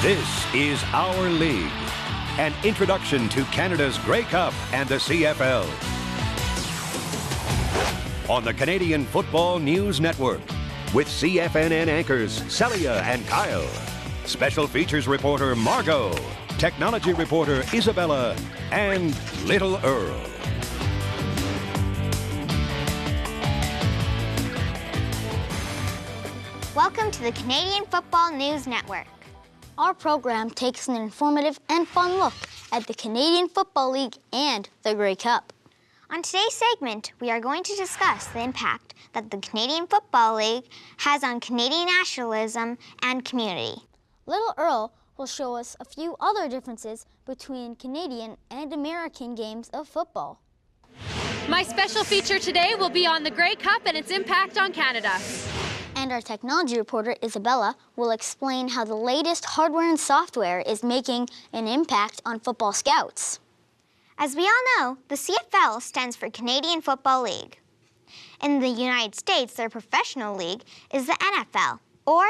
This is Our League, an introduction to Canada's Grey Cup and the CFL. On the Canadian Football News Network, with CFNN anchors Celia and Kyle, special features reporter Margot, technology reporter Isabella, and Little Earl. Welcome to the Canadian Football News Network. Our program takes an informative and fun look at the Canadian Football League and the Grey Cup. On today's segment, we are going to discuss the impact that the Canadian Football League has on Canadian nationalism and community. Little Earl will show us a few other differences between Canadian and American games of football. My special feature today will be on the Grey Cup and its impact on Canada. And our technology reporter, Isabella, will explain how the latest hardware and software is making an impact on football scouts. As we all know, the CFL stands for Canadian Football League. In the United States, their professional league is the NFL, or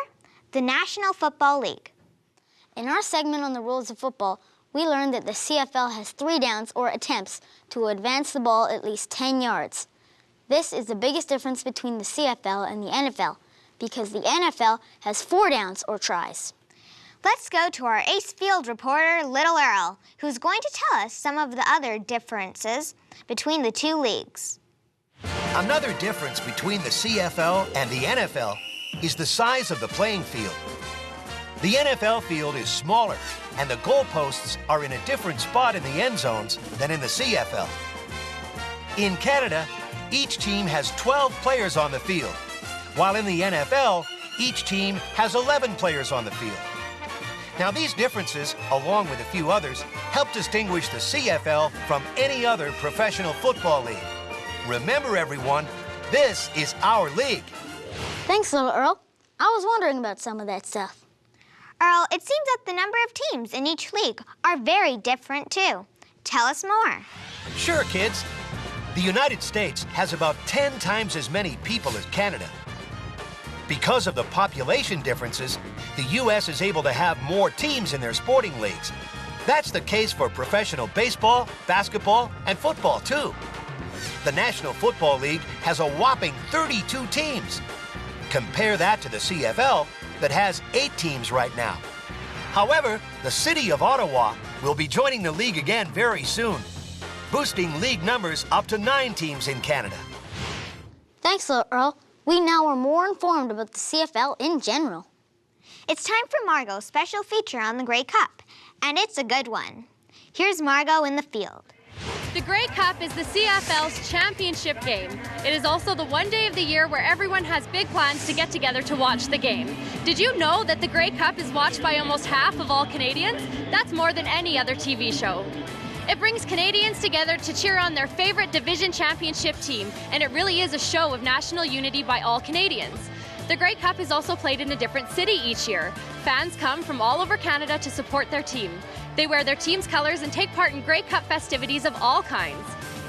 the National Football League. In our segment on the rules of football, we learned that the CFL has 3 downs or attempts to advance the ball at least 10 yards. This is the biggest difference between the CFL and the NFL, because the NFL has 4 downs or tries. Let's go to our Ace Field reporter, Little Earl, who's going to tell us some of the other differences between the two leagues. Another difference between the CFL and the NFL is the size of the playing field. The NFL field is smaller, and the goalposts are in a different spot in the end zones than in the CFL. In Canada, each team has 12 players on the field, while in the NFL, each team has 11 players on the field. Now, these differences, along with a few others, help distinguish the CFL from any other professional football league. Remember, everyone, this is our league. Thanks, Little Earl. I was wondering about some of that stuff. Earl, it seems that the number of teams in each league are very different, too. Tell us more. Sure, kids. The United States has about 10 times as many people as Canada. Because of the population differences, the U.S. is able to have more teams in their sporting leagues. That's the case for professional baseball, basketball, and football, too. The National Football League has a whopping 32 teams. Compare that to the CFL, that has 8 teams right now. However, the city of Ottawa will be joining the league again very soon, boosting league numbers up to 9 teams in Canada. Thanks, Little Earl. We now are more informed about the CFL in general. It's time for Margot's special feature on the Grey Cup, and it's a good one. Here's Margot in the field. The Grey Cup is the CFL's championship game. It is also the one day of the year where everyone has big plans to get together to watch the game. Did you know that the Grey Cup is watched by almost half of all Canadians? That's more than any other TV show. It brings Canadians together to cheer on their favorite division championship team, and it really is a show of national unity by all Canadians. The Grey Cup is also played in a different city each year. Fans come from all over Canada to support their team. They wear their team's colors and take part in Grey Cup festivities of all kinds.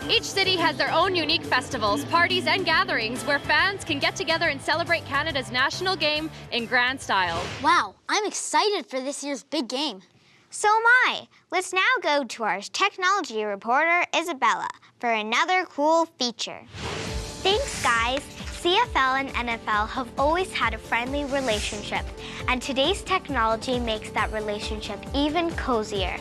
Each city has their own unique festivals, parties, and gatherings where fans can get together and celebrate Canada's national game in grand style. Wow, I'm excited for this year's big game. So am I. Let's now go to our technology reporter, Isabella, for another cool feature. Thanks, guys. CFL and NFL have always had a friendly relationship, and today's technology makes that relationship even cozier.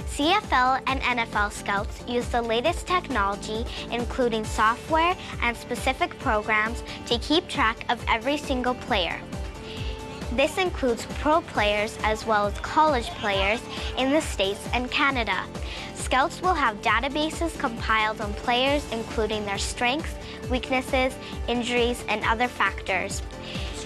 CFL and NFL scouts use the latest technology, including software and specific programs, to keep track of every single player. This includes pro players as well as college players in the States and Canada. Scouts will have databases compiled on players, including their strengths, weaknesses, injuries, and other factors.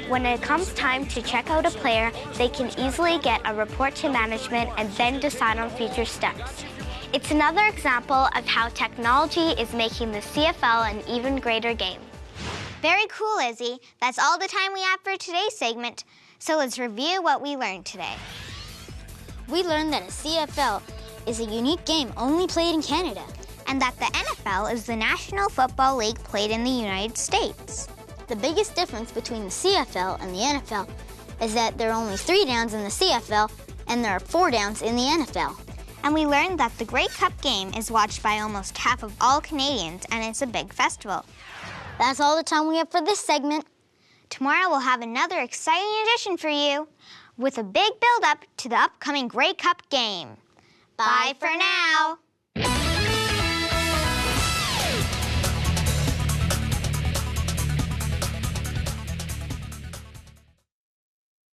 When it comes time to check out a player, they can easily get a report to management and then decide on future steps. It's another example of how technology is making the CFL an even greater game. Very cool, Izzy. That's all the time we have for today's segment. So let's review what we learned today. We learned that a CFL is a unique game only played in Canada, and that the NFL is the National Football League played in the United States. The biggest difference between the CFL and the NFL is that there are only 3 downs in the CFL and there are 4 downs in the NFL. And we learned that the Grey Cup game is watched by almost half of all Canadians, and it's a big festival. That's all the time we have for this segment. Tomorrow we'll have another exciting edition for you with a big build-up to the upcoming Grey Cup game. Bye for now.